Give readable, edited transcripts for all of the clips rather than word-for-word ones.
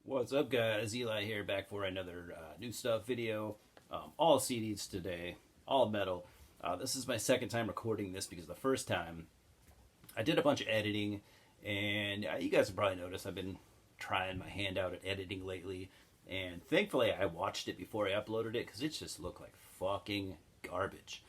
What's up, guys? Eli here, back for another new stuff video. All CDs today, all metal. This is my second time recording this because the first time I did a bunch of editing, and you guys have probably noticed I've been trying my hand out at editing lately. And thankfully, I watched it before I uploaded it because it just looked like fucking garbage.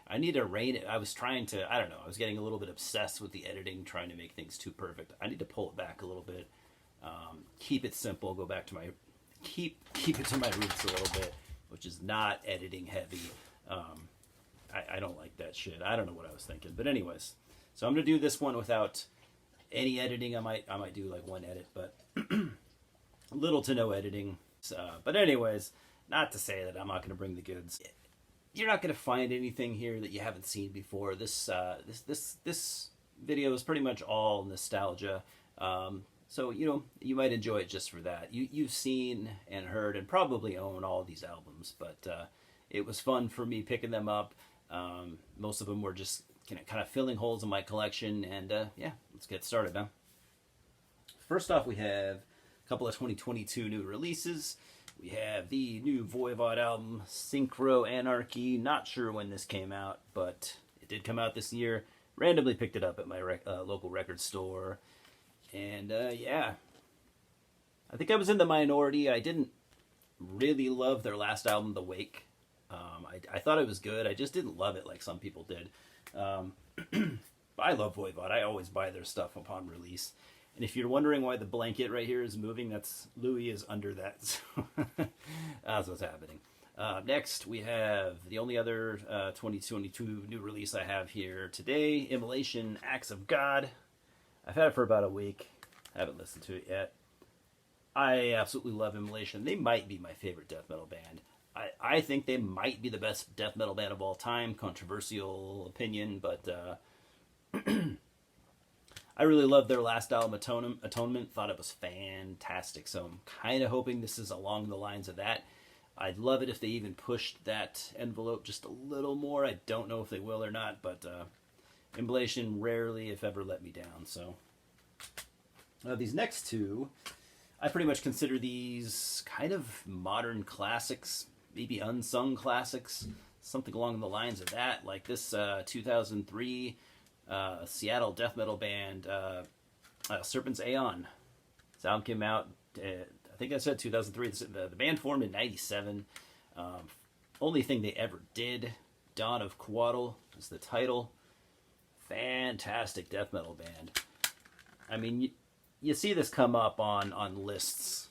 I need to rein it. I was trying to, I don't know, I was getting a little bit obsessed with the editing, trying to make things too perfect. I need to pull it back a little bit. Keep it simple. Go back to my keep it to my roots a little bit, which is not editing heavy. I don't like that shit. I don't know what I was thinking, but anyways, so I'm gonna do this one without any editing. I might do like one edit, but little to no editing. But anyways, not to say that I'm not gonna bring the goods. You're not gonna find anything here that you haven't seen before. This video is pretty much all nostalgia. So, you might enjoy it just for that. You've seen and heard and probably own all these albums, but it was fun for me picking them up. Most of them were just kind of filling holes in my collection, and yeah, let's get started now. First off, we have a couple of 2022 new releases. We have the new Voivod album, Synchro Anarchy. Not sure when this came out, but it did come out this year. Randomly picked it up at my local record store. And yeah, I think I was in the minority. I didn't really love their last album, The Wake. I thought it was good. I just didn't love it like some people did. I love Voivod. I always buy their stuff upon release. And if you're wondering why the blanket right here is moving, that's Louis is under that. So that's what's happening. Next, we have the only other 2022 new release I have here today, Emulation, Acts of God. I've had it for about a week. I haven't listened to it yet. I absolutely love Emulation. They might be my favorite death metal band. I think they might be the best death metal band of all time. Controversial opinion, but I really loved their last album, Atonement. Thought it was fantastic. So I'm kind of hoping this is along the lines of that. I'd love it if they even pushed that envelope just a little more. I don't know if they will or not, but Emulation rarely, if ever, let me down. So these next two, I pretty much consider these kind of modern classics, maybe unsung classics, something along the lines of that. Like this 2003 Seattle death metal band, Serpent's Aeon. Sound came out, I think I said 2003. The band formed in 97. Only thing they ever did, Dawn of Quaddle is the title. Fantastic death metal band. I mean, you see this come up on lists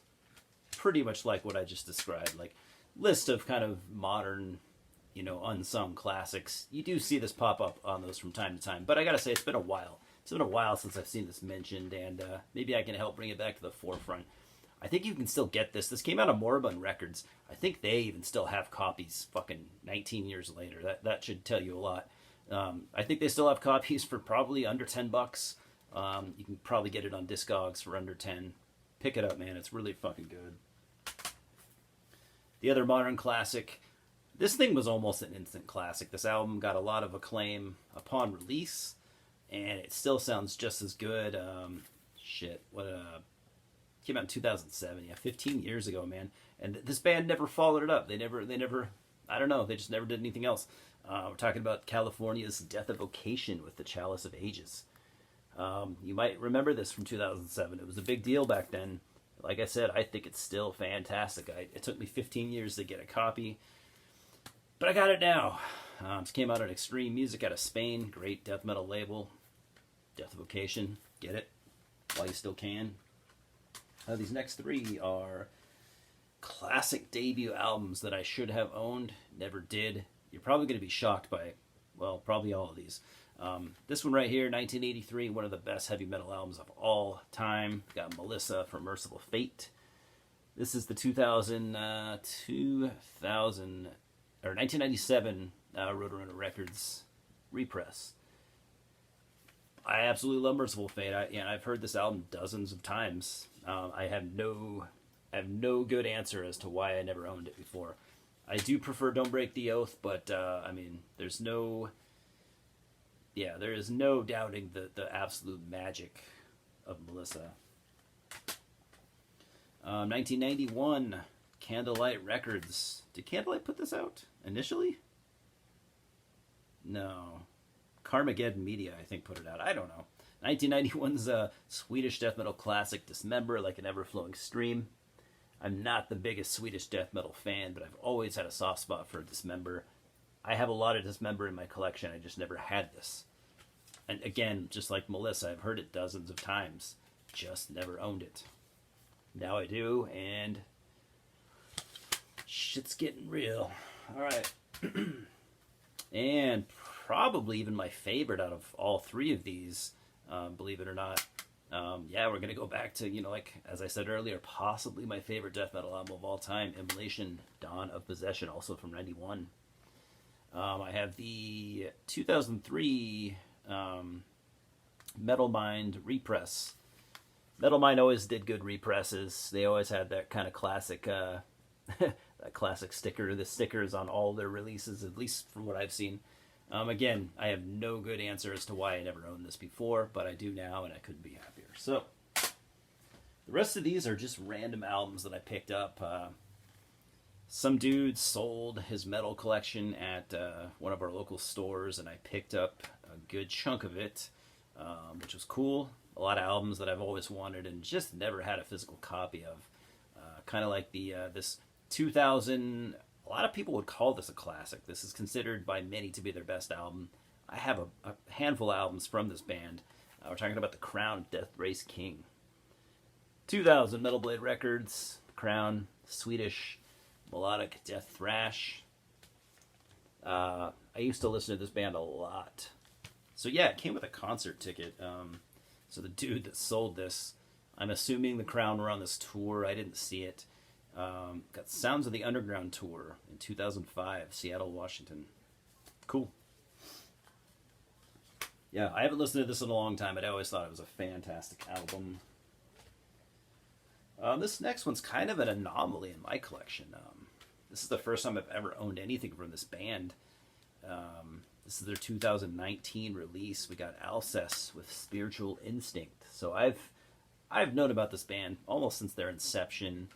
pretty much like what I just described, like list of kind of modern, unsung classics. You do see this pop up on those from time to time, but I gotta say, it's been a while. It's been a while since I've seen this mentioned, and maybe I can help bring it back to the forefront. I think you can still get this. This came out of Moribund Records. I think they even still have copies fucking 19 years later. That should tell you a lot. I think they still have copies for probably under $10. You can probably get it on Discogs for under 10. Pick it up, man. It's really fucking good. The other modern classic. This thing was almost an instant classic. This album got a lot of acclaim upon release, and it still sounds just as good. Came out in 2007. Yeah, 15 years ago, man. And this band never followed it up. They never. I don't know. They just never did anything else. We're talking about California's Death of Vocation with the Chalice of Ages. You might remember this from 2007. It was a big deal back then. Like I said, I think it's still fantastic. It took me 15 years to get a copy, but I got it now. It came out on Extreme Music out of Spain. Great death metal label. Death of Vocation. Get it while you still can. These next three are classic debut albums that I should have owned, never did. You're probably going to be shocked by, well, probably all of these. This one right here, 1983, one of the best heavy metal albums of all time. Got Melissa from Merciful Fate. This is the 1997 Roadrunner Records repress. I absolutely love Merciful Fate. I've heard this album dozens of times. I have no good answer as to why I never owned it before. I do prefer Don't Break the Oath, but I mean, there is no doubting the absolute magic of Melissa. 1991, Candlelight Records. Did Candlelight put this out initially? No. Carmageddon Media, I think, put it out. I don't know. 1991's Swedish death metal classic, Dismember, like an ever-flowing stream. I'm not the biggest Swedish death metal fan, but I've always had a soft spot for Dismember. I have a lot of Dismember in my collection. I just never had this. And again, just like Melissa, I've heard it dozens of times. Just never owned it. Now I do, and shit's getting real. All right. And probably even my favorite out of all three of these, believe it or not. Yeah, we're going to go back to, like, as I said earlier, possibly my favorite death metal album of all time, Emulation, Dawn of Possession, also from 91. I have the 2003 Metal Mind repress. Metal Mind always did good represses. They always had that kind of classic, that classic sticker. The stickers on all their releases, at least from what I've seen. Again, I have no good answer as to why I never owned this before, but I do now, and I couldn't be happier. So, the rest of these are just random albums that I picked up. Some dude sold his metal collection at one of our local stores, and I picked up a good chunk of it, which was cool. A lot of albums that I've always wanted and just never had a physical copy of. Kind of like the this 2000... A lot of people would call this a classic. This is considered by many to be their best album. I have a handful of albums from this band. We're talking about The Crown, Death Race King. 2000, Metal Blade Records, The Crown, Swedish melodic death thrash. I used to listen to this band a lot. So yeah, it came with a concert ticket. So the dude that sold this, I'm assuming The Crown were on this tour. I didn't see it. Got Sounds of the Underground tour in 2005, Seattle, Washington. Cool. Yeah, I haven't listened to this in a long time, but I always thought it was a fantastic album. This next one's kind of an anomaly in my collection. This is the first time I've ever owned anything from this band. This is their 2019 release. We got Alces with Spiritual Instinct. So I've known about this band almost since their inception.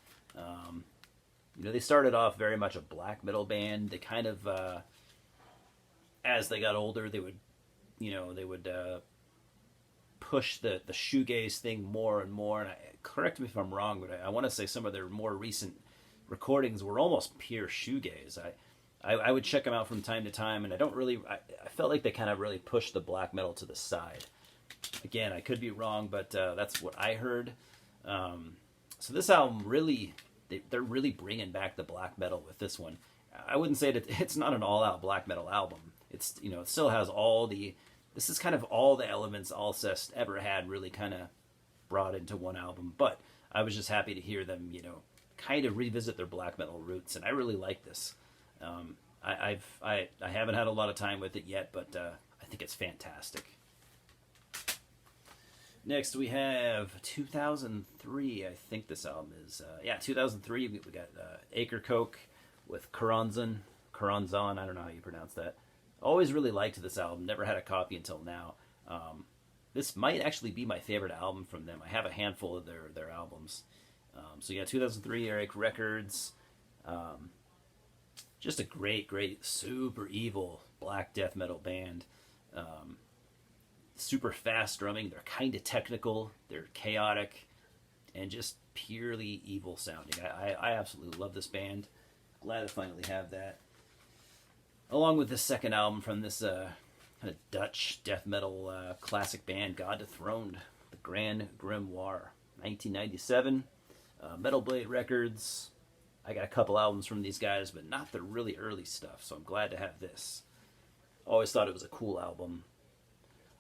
They started off very much a black metal band. They kind of, as they got older, they would push the shoegaze thing more and more. And correct me if I'm wrong, but I want to say some of their more recent recordings were almost pure shoegaze. I would check them out from time to time, and I felt like they kind of really pushed the black metal to the side. Again, I could be wrong, but that's what I heard. So this album really, they're really bringing back the black metal with this one. I wouldn't say that it's not an all-out black metal album. It's, it still has this is kind of all the elements Alcest ever had really kind of brought into one album. But I was just happy to hear them, kind of revisit their black metal roots, and I really like this. I haven't had a lot of time with it yet, but I think it's fantastic. Next, we have 2003. I think this album is 2003. We got Acre Coke with Karanzan. I don't know how you pronounce that. Always really liked this album. Never had a copy until now. This might actually be my favorite album from them. I have a handful of their albums. 2003 Eric Records. Just a great, super evil black death metal band. Super fast drumming. They're kind of technical. They're chaotic, and just purely evil sounding. I absolutely love this band. Glad to finally have that. Along with the second album from this kind of Dutch death metal classic band, God Dethroned, The Grand Grimoire, 1997. Metal Blade Records. I got a couple albums from these guys, but not the really early stuff, so I'm glad to have this. Always thought it was a cool album.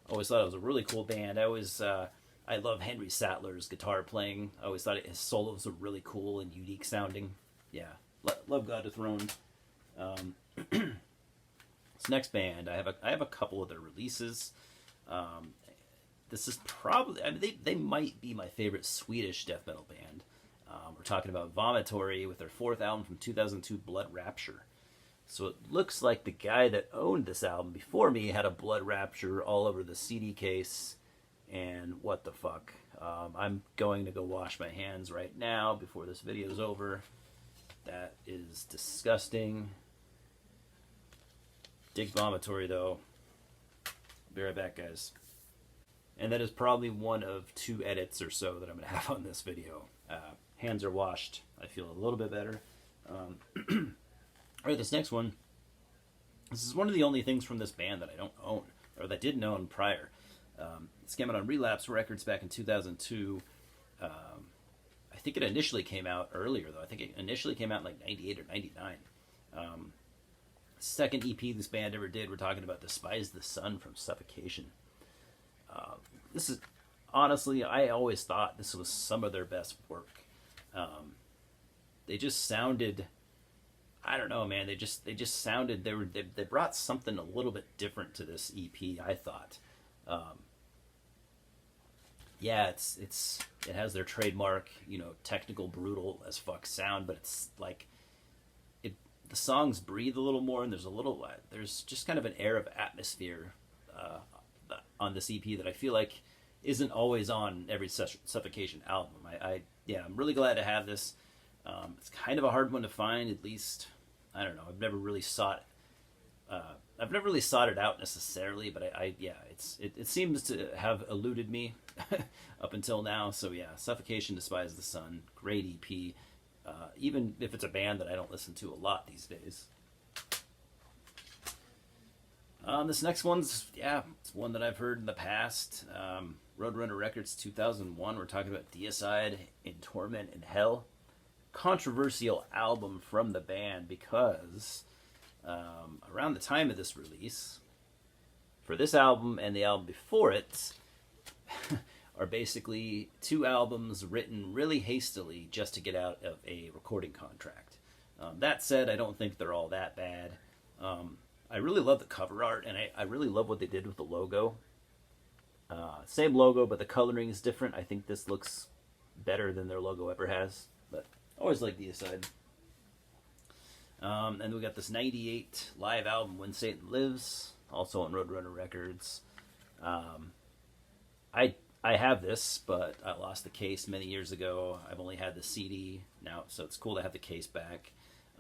Always thought it was a really cool band. I love Henry Sattler's guitar playing. I always thought his solos were really cool and unique sounding. Yeah, love God Dethroned. This next band, I have a couple of their releases. This is probably, they might be my favorite Swedish death metal band. We're talking about Vomitory with their fourth album from 2002, Blood Rapture. So it looks like the guy that owned this album before me had a Blood Rapture all over the CD case. and what the fuck. I'm going to go wash my hands right now before this video is over. That is disgusting. Dig vomitory though. Be right back, guys. And that is probably one of 2 edits or so that I'm going to have on this video. Hands are washed. I feel a little bit better. Alright, this next one. This is one of the only things from this band that I don't own, or that I didn't own prior. It's came out on Relapse Records back in 2002. I think it initially came out earlier, though. I think it initially came out in like 98 or 99. Second EP this band ever did, we're talking about Despise the Sun from Suffocation. This is, honestly, I always thought this was some of their best work. They just sounded, I don't know, man. They just sounded, they brought something a little bit different to this EP, I thought. Yeah, it has their trademark, technical, brutal as fuck sound, but it's like the songs breathe a little more, and there's just kind of an air of atmosphere on this EP that I feel like isn't always on every Suffocation album. I'm really glad to have this. It's kind of a hard one to find, at least. I don't know. I've never really sought it out necessarily, but it seems to have eluded me up until now. So yeah, Suffocation, Despise the Sun, great EP. Even if it's a band that I don't listen to a lot these days. This next one's, it's one that I've heard in the past. Roadrunner Records 2001, we're talking about Deicide, In Torment in Hell. Controversial album from the band because around the time of this release, for this album and the album before it, are basically 2 albums written really hastily just to get out of a recording contract. That said, I don't think they're all that bad. I really love the cover art, and I really love what they did with the logo. Same logo, but the coloring is different. I think this looks better than their logo ever has, but I always like Deicide. And we got this 98 live album, When Satan Lives, also on Roadrunner Records. I have this, but I lost the case many years ago. I've only had the CD now, so it's cool to have the case back.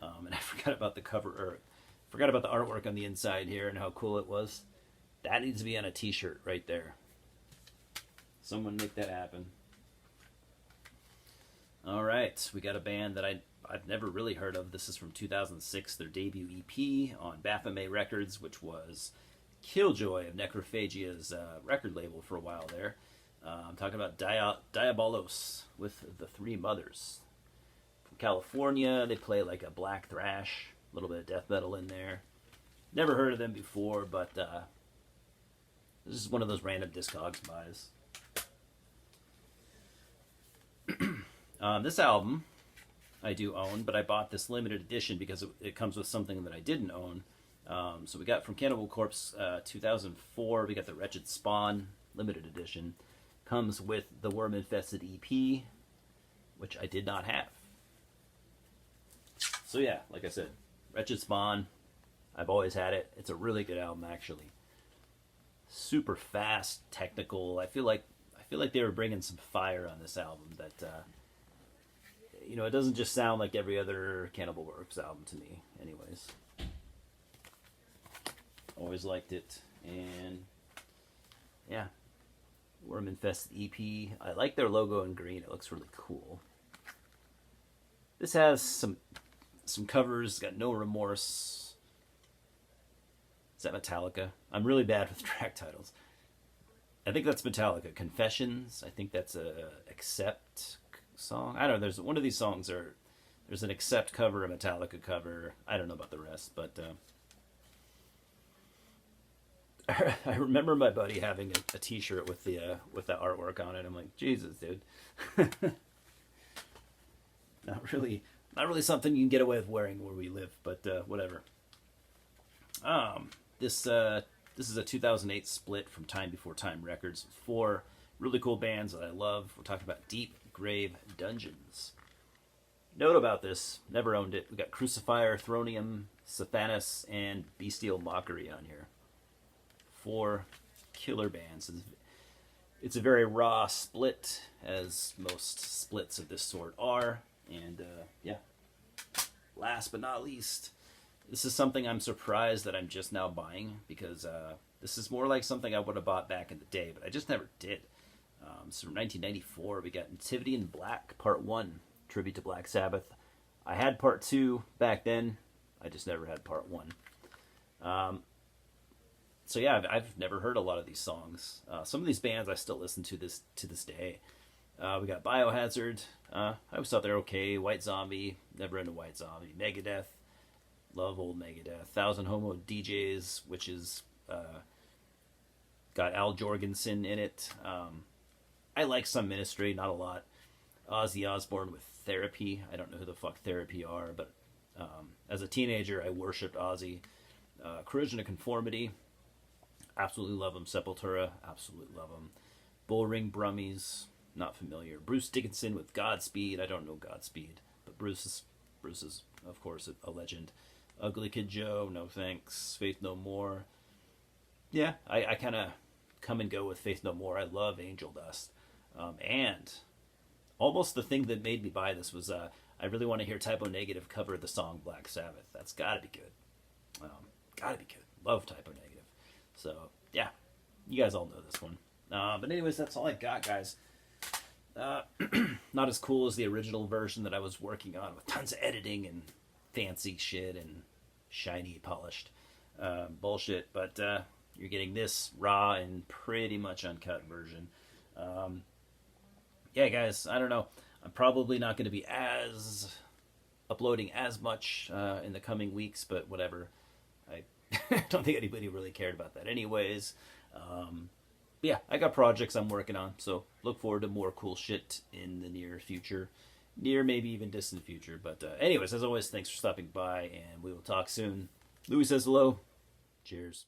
And I forgot about the cover, or forgot about the artwork on the inside here and how cool it was. That needs to be on a t-shirt right there. Someone make that happen. All right, we got a band that I've never really heard of. This is from 2006, their debut EP on Baphomet Records, which was Killjoy of Necrophagia's record label for a while there. I'm talking about Diabolos with the 3 Mothers. From California, they play like a black thrash, a little bit of death metal in there. Never heard of them before, but this is one of those random Discogs buys. This album I do own, but I bought this limited edition because it comes with something that I didn't own. So we got from Cannibal Corpse 2004, we got the Wretched Spawn limited edition. Comes with the Worm Infested EP, which I did not have. So yeah, like I said, Wretched Spawn, I've always had it. It's a really good album, actually. Super fast, technical. I feel like they were bringing some fire on this album. That it doesn't just sound like every other Cannibal Corpse album to me. Anyways, always liked it, and yeah. Worm Infested EP. I like their logo in green. It looks really cool. This has some covers. Got No Remorse. Is that Metallica? I'm really bad with track titles. I think that's Metallica. Confessions. I think that's a Accept song. I don't know. There's one of these songs there's an Accept cover, a Metallica cover. I don't know about the rest, but I remember my buddy having a T-shirt with the artwork on it. I'm like, Jesus, dude. Not really something you can get away with wearing where we live, but whatever. This is a 2008 split from Time Before Time Records. 4 really cool bands that I love. We're talking about Deep Grave Dungeons. Note about this, never owned it. We got Crucifier, Thronium, Sathanas, and Bestial Mockery on here. 4 killer bands. It's a very raw split, as most splits of this sort are. And yeah, last but not least, this is something I'm surprised that I'm just now buying, because this is more like something I would have bought back in the day, but I just never did. So from 1994, we got Nativity and Black Part 1, Tribute to Black Sabbath. I had Part 2 back then. I just never had Part 1. So yeah, I've never heard a lot of these songs. Some of these bands I still listen to this day. We got Biohazard. I always thought they're okay. White Zombie. Never into White Zombie. Megadeth. Love old Megadeth. Thousand Homo DJs, which is got Al Jorgensen in it. I like some Ministry, not a lot. Ozzy Osbourne with Therapy. I don't know who the fuck Therapy are, but as a teenager, I worshipped Ozzy. Corrosion of Conformity. Absolutely love them. Sepultura. Absolutely love them. Bullring Brummies. Not familiar. Bruce Dickinson with Godspeed. I don't know Godspeed, but Bruce is of course a legend. Ugly Kid Joe. No thanks. Faith No More. Yeah, I kind of come and go with Faith No More. I love Angel Dust. And almost the thing that made me buy this was I really want to hear Typo Negative cover the song Black Sabbath. That's got to be good. Got to be good. Love Typo Negative. So, yeah, you guys all know this one. But anyways, that's all I got, guys. Not as cool as the original version that I was working on with tons of editing and fancy shit and shiny, polished bullshit. But you're getting this raw and pretty much uncut version. Yeah, guys, I don't know. I'm probably not going to be uploading as much in the coming weeks, but whatever. I don't think anybody really cared about that anyways. Yeah, I got projects I'm working on, so look forward to more cool shit in the near future. Near, maybe even distant future. But anyways, as always, thanks for stopping by, and we will talk soon. Louis says hello. Cheers.